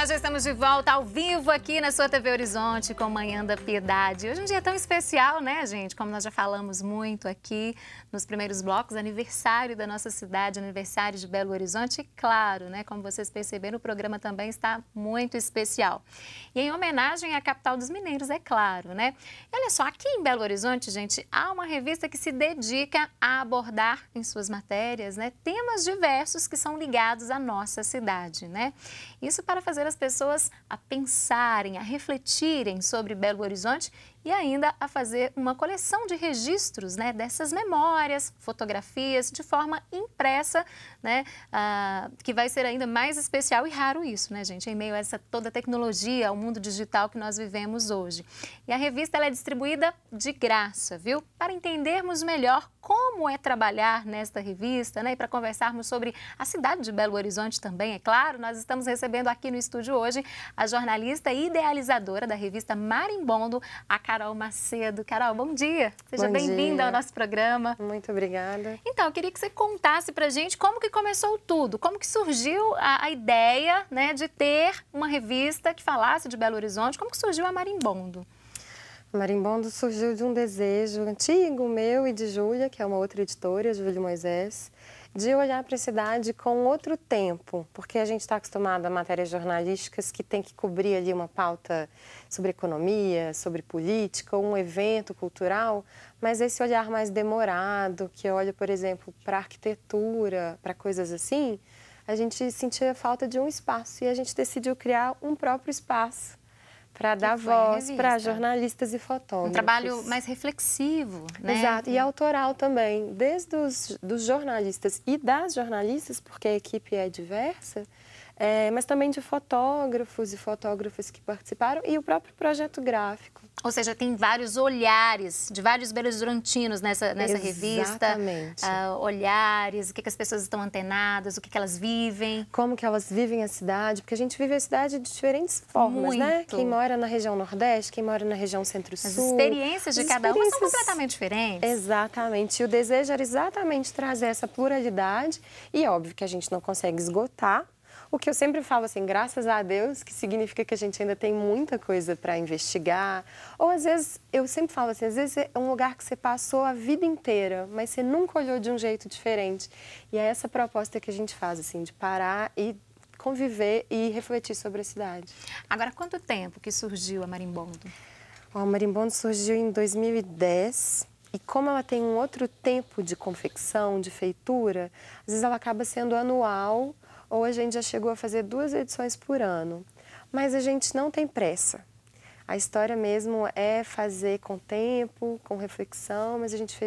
nós já estamos de volta ao vivo aqui na sua TV Horizonte com Manhã da Piedade. Hoje é um dia tão especial, né, gente? Como nós já falamos muito aqui nos primeiros blocos, aniversário da nossa cidade, aniversário de Belo Horizonte. E claro, né, como vocês perceberam, o programa também está muito especial. E em homenagem à capital dos mineiros, é claro, né? E olha só, aqui em Belo Horizonte, gente, há uma revista que se dedica a abordar em suas matérias, né, temas diversos que são ligados à nossa cidade, né? Isso para fazer as pessoas a pensarem, a refletirem sobre Belo Horizonte e ainda a fazer uma coleção de registros, né, dessas memórias, fotografias, de forma impressa, né, que vai ser ainda mais especial e raro isso, né, gente, em meio a essa toda a tecnologia, ao mundo digital que nós vivemos hoje. E a revista ela é distribuída de graça, viu? Para entendermos melhor como é trabalhar nesta revista, né, e para conversarmos sobre a cidade de Belo Horizonte também, é claro, nós estamos recebendo aqui no estúdio hoje a jornalista e idealizadora da revista Marimbondo, a Carol Macedo. Carol, bom dia. Seja bem-vinda ao nosso programa. Muito obrigada. Então, eu queria que você contasse pra gente como que começou tudo, como que surgiu a ideia, né, de ter uma revista que falasse de Belo Horizonte, como que surgiu a Marimbondo? Marimbondo surgiu de um desejo antigo meu e de Júlia, que é uma outra editora, Júlia Moisés, de olhar para a cidade com outro tempo, porque a gente está acostumado a matérias jornalísticas que tem que cobrir ali uma pauta sobre economia, sobre política, ou um evento cultural, mas esse olhar mais demorado, que olha, por exemplo, para a arquitetura, para coisas assim, a gente sentia falta de um espaço e a gente decidiu criar um próprio espaço para dar voz para jornalistas e fotógrafos. Um trabalho mais reflexivo, né? Exato, e autoral também, desde dos jornalistas e das jornalistas, porque a equipe é diversa, mas também de fotógrafos e fotógrafas que participaram e o próprio projeto gráfico. Ou seja, tem vários olhares de vários belo-horizontinos nessa revista. Exatamente. Olhares, o que as pessoas estão antenadas, o que elas vivem. Como que elas vivem a cidade, porque a gente vive a cidade de diferentes formas, né? Quem mora na região Nordeste, quem mora na região Centro-Sul. As experiências de cada uma são completamente diferentes. Exatamente. E o desejo era exatamente trazer essa pluralidade e óbvio que a gente não consegue esgotar. O que eu sempre falo assim, graças a Deus, que significa que a gente ainda tem muita coisa para investigar. Ou às vezes, eu sempre falo assim, às vezes é um lugar que você passou a vida inteira, mas você nunca olhou de um jeito diferente. E é essa proposta que a gente faz, assim, de parar e conviver e refletir sobre a cidade. Agora, quanto tempo que surgiu a Marimbondo? A Marimbondo surgiu em 2010. E como ela tem um outro tempo de confecção, de feitura, às vezes ela acaba sendo anual, ou a gente já chegou a fazer 2 edições por ano. Mas a gente não tem pressa. A história mesmo é fazer com tempo, com reflexão, mas a gente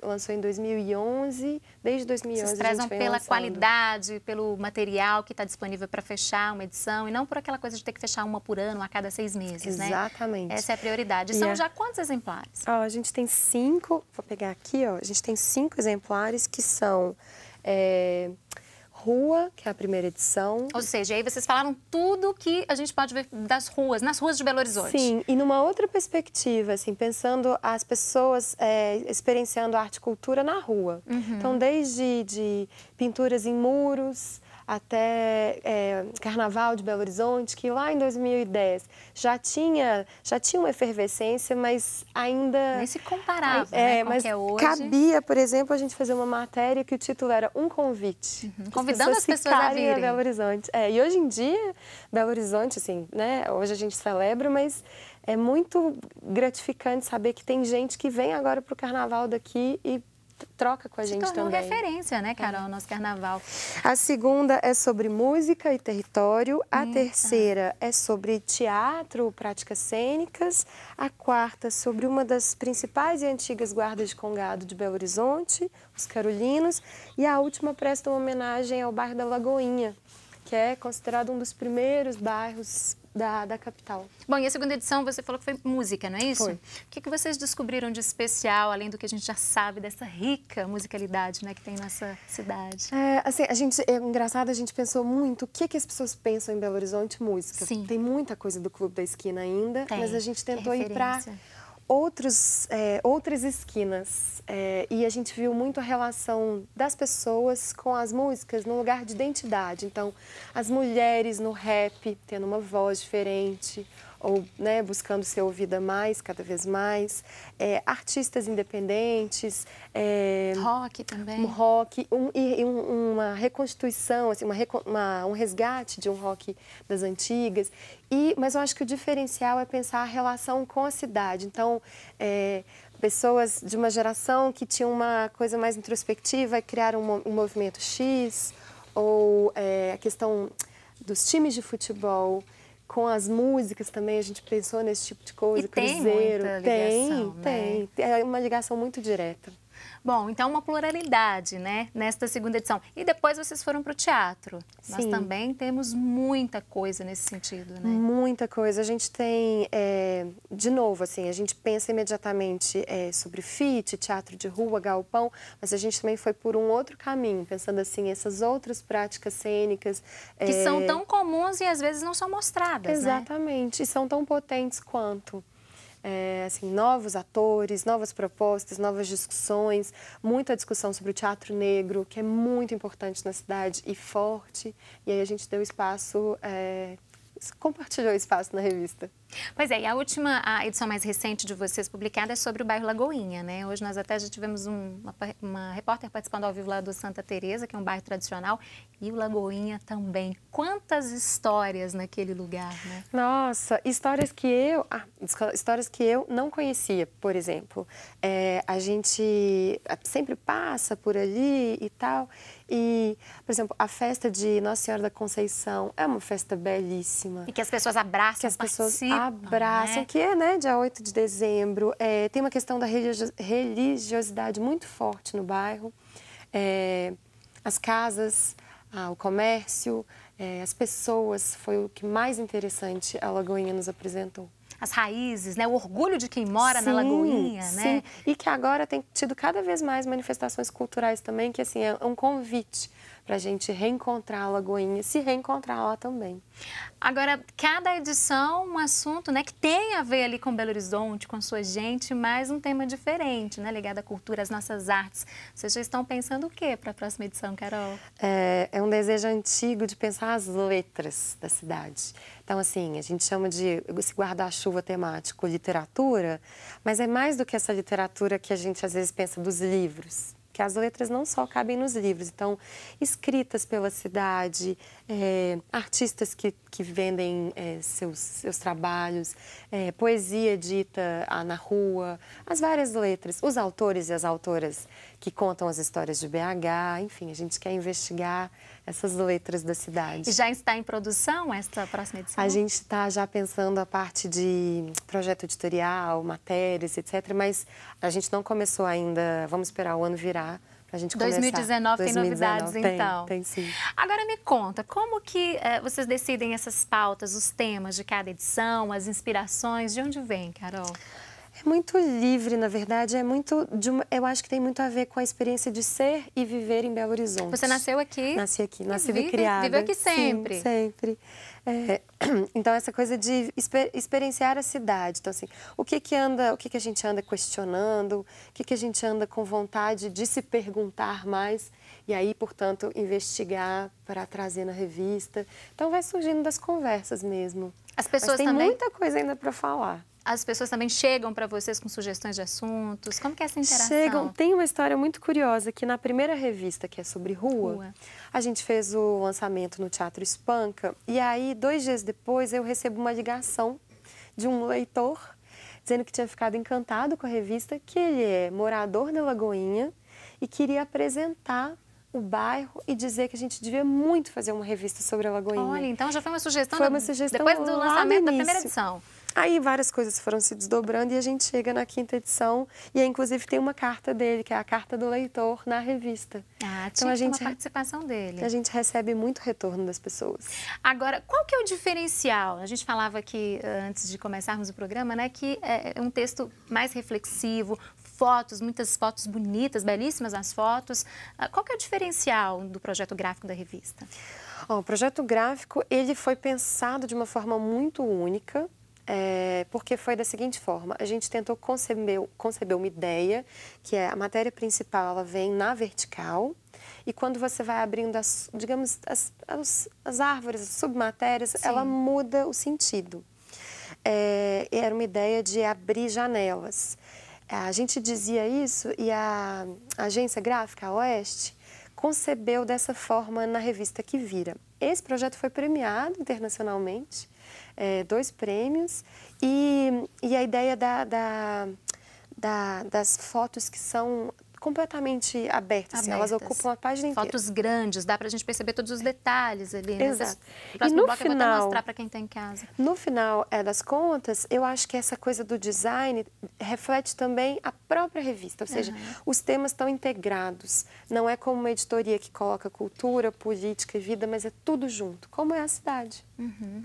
lançou em 2011, desde 2011 Vocês prezam a gente vem pela lançando. Qualidade, pelo material que está disponível para fechar uma edição e não por aquela coisa de ter que fechar uma por ano a cada 6 meses, né? Exatamente. Essa é a prioridade. São já quantos exemplares? A gente tem 5, vou pegar aqui, a gente tem 5 exemplares que são... Rua, que é a primeira edição. Ou seja, aí vocês falaram tudo que a gente pode ver das ruas, nas ruas de Belo Horizonte. Sim, e numa outra perspectiva, assim, pensando as pessoas experienciando arte e cultura na rua. Então, desde de pinturas em muros até Carnaval de Belo Horizonte, que lá em 2010 já tinha uma efervescência, mas ainda... Nem se comparava, né, com o que é hoje. Cabia, por exemplo, a gente fazer uma matéria que o título era Um Convite. Convidando as pessoas a virem. Belo Horizonte. E hoje em dia, Belo Horizonte, assim, né, hoje a gente celebra, mas é muito gratificante saber que tem gente que vem agora para o Carnaval daqui e troca com a gente também. Se tornou referência, né, Carol, nosso carnaval. A segunda é sobre música e território. A terceira é sobre teatro, práticas cênicas. A quarta sobre uma das principais e antigas guardas de Congado de Belo Horizonte, os Carolinos. E a última presta uma homenagem ao bairro da Lagoinha, que é considerado um dos primeiros bairros da capital. Bom, e a segunda edição você falou que foi música, não é isso? Foi. O que vocês descobriram de especial, além do que a gente já sabe dessa rica musicalidade, né, que tem nessa cidade? Assim, engraçado, a gente pensou muito o que as pessoas pensam em Belo Horizonte música. Sim. Tem muita coisa do Clube da Esquina ainda, mas a gente tentou ir para outras esquinas. E a gente viu muito a relação das pessoas com as músicas no lugar de identidade. Então, as mulheres no rap tendo uma voz diferente, ou né, buscando ser ouvida mais, cada vez mais. Artistas independentes. Rock também. Rock, uma reconstituição, assim, um resgate de um rock das antigas. Mas eu acho que o diferencial é pensar a relação com a cidade. Então, pessoas de uma geração que tinham uma coisa mais introspectiva e criaram um movimento X, ou a questão dos times de futebol. Com as músicas também, a gente pensou nesse tipo de coisa, e tem Cruzeiro. Muita ligação, tem. É uma ligação muito direta. Bom, então uma pluralidade, né, nesta segunda edição. E depois vocês foram para o teatro. Sim. Nós também temos muita coisa nesse sentido, né? Muita coisa. A gente tem, de novo, assim, a gente pensa imediatamente sobre fit, teatro de rua, galpão, mas a gente também foi por um outro caminho, pensando assim, essas outras práticas cênicas. Que são tão comuns e às vezes não são mostradas, exatamente, né? E são tão potentes quanto. Assim, novos atores, novas propostas, novas discussões, muita discussão sobre o teatro negro, que é muito importante na cidade e forte. E aí a gente deu espaço, compartilhou espaço na revista. Pois é, e a edição mais recente de vocês publicada é sobre o bairro Lagoinha, né? Hoje nós até já tivemos uma repórter participando ao vivo lá do Santa Teresa, que é um bairro tradicional, e o Lagoinha também. Quantas histórias naquele lugar, né? Nossa, histórias que eu não conhecia, por exemplo. A gente sempre passa por ali e tal. E, por exemplo, a festa de Nossa Senhora da Conceição é uma festa belíssima. E que as pessoas abraçam, que as pessoas participam, abraçam, né? que é, né, dia 8 de dezembro. Tem uma questão da religiosidade muito forte no bairro. As casas, o comércio, as pessoas, foi o que mais interessante a Lagoinha nos apresentou. As raízes, né? O orgulho de quem mora na Lagoinha, né? Sim, e que agora tem tido cada vez mais manifestações culturais também, que assim, é um convite para a gente reencontrar a Lagoinha, se reencontrar lá também. Agora, cada edição um assunto, né, que tem a ver ali com Belo Horizonte, com a sua gente, mas um tema diferente, né, ligado à cultura, às nossas artes. Vocês já estão pensando o quê para a próxima edição, Carol? É um desejo antigo de pensar as letras da cidade. Então, assim, a gente chama de esse guarda-chuva temático literatura, mas é mais do que essa literatura que a gente às vezes pensa dos livros. Que as letras não só cabem nos livros, então, escritas pela cidade, artistas que vendem seus trabalhos, poesia dita na rua, as várias letras, os autores e as autoras que contam as histórias de BH, enfim, a gente quer investigar essas letras da cidade. E já está em produção esta próxima edição? A gente está já pensando a parte de projeto editorial, matérias, etc., mas a gente não começou ainda, vamos esperar o ano virar para a gente começar. 2019 tem novidades, então? Tem sim. Agora me conta, como que vocês decidem essas pautas, os temas de cada edição, as inspirações, de onde vem, Carol? É muito livre, na verdade, eu acho que tem muito a ver com a experiência de ser e viver em Belo Horizonte. Você nasceu aqui? Nasci aqui, nascida e criada. Viveu aqui sempre? Sim, sempre. Então, essa coisa de experienciar a cidade. Então, assim, o que a gente anda questionando, o que a gente anda com vontade de se perguntar mais e aí, portanto, investigar para trazer na revista. Então, vai surgindo das conversas mesmo. As pessoas Mas tem também... muita coisa ainda para falar. As pessoas também chegam para vocês com sugestões de assuntos? Como que é essa interação? Chegam. Tem uma história muito curiosa que na primeira revista, que é sobre rua, a gente fez o lançamento no Teatro Espanca e aí, 2 dias depois, eu recebo uma ligação de um leitor dizendo que tinha ficado encantado com a revista, que ele é morador da Lagoinha e queria apresentar o bairro e dizer que a gente devia muito fazer uma revista sobre a Lagoinha. Olha, então já foi uma sugestão, depois do lançamento da primeira edição. Aí várias coisas foram se desdobrando e a gente chega na 5ª edição e aí, inclusive, tem uma carta dele, que é a carta do leitor na revista. Então a gente uma participação dele. A gente recebe muito retorno das pessoas. Agora, qual que é o diferencial? A gente falava aqui, antes de começarmos o programa, né, que é um texto mais reflexivo, muitas fotos bonitas, belíssimas as fotos. Qual que é o diferencial do projeto gráfico da revista? O projeto gráfico, ele foi pensado de uma forma muito única. porque foi da seguinte forma: a gente tentou conceber uma ideia, que é a matéria principal, ela vem na vertical, e quando você vai abrindo, digamos, as árvores, as submatérias, Sim. ela muda o sentido. Era uma ideia de abrir janelas. A gente dizia isso e a agência gráfica, a Oeste, concebeu dessa forma na revista Que Vira. Esse projeto foi premiado internacionalmente, 2 prêmios, e a ideia das fotos que são completamente abertas. Assim, elas ocupam a página inteira. Fotos grandes, dá pra gente perceber todos os detalhes ali, né? Exato. E no bloco eu vou até mostrar para quem está em casa. No final das contas, eu acho que essa coisa do design reflete também a própria revista, ou seja, os temas estão integrados. Não é como uma editoria que coloca cultura, política e vida, mas é tudo junto, como é a cidade.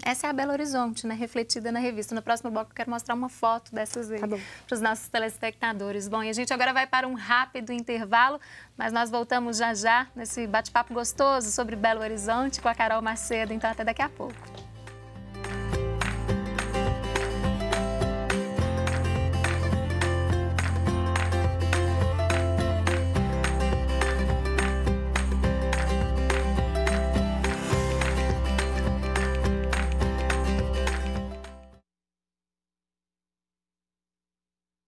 Essa é a Belo Horizonte, né? Refletida na revista. No próximo bloco eu quero mostrar uma foto dessas aí para os nossos telespectadores. Bom, e a gente agora vai para um rápido intervalo, mas nós voltamos já já nesse bate-papo gostoso sobre Belo Horizonte com a Carol Macedo. Então, até daqui a pouco.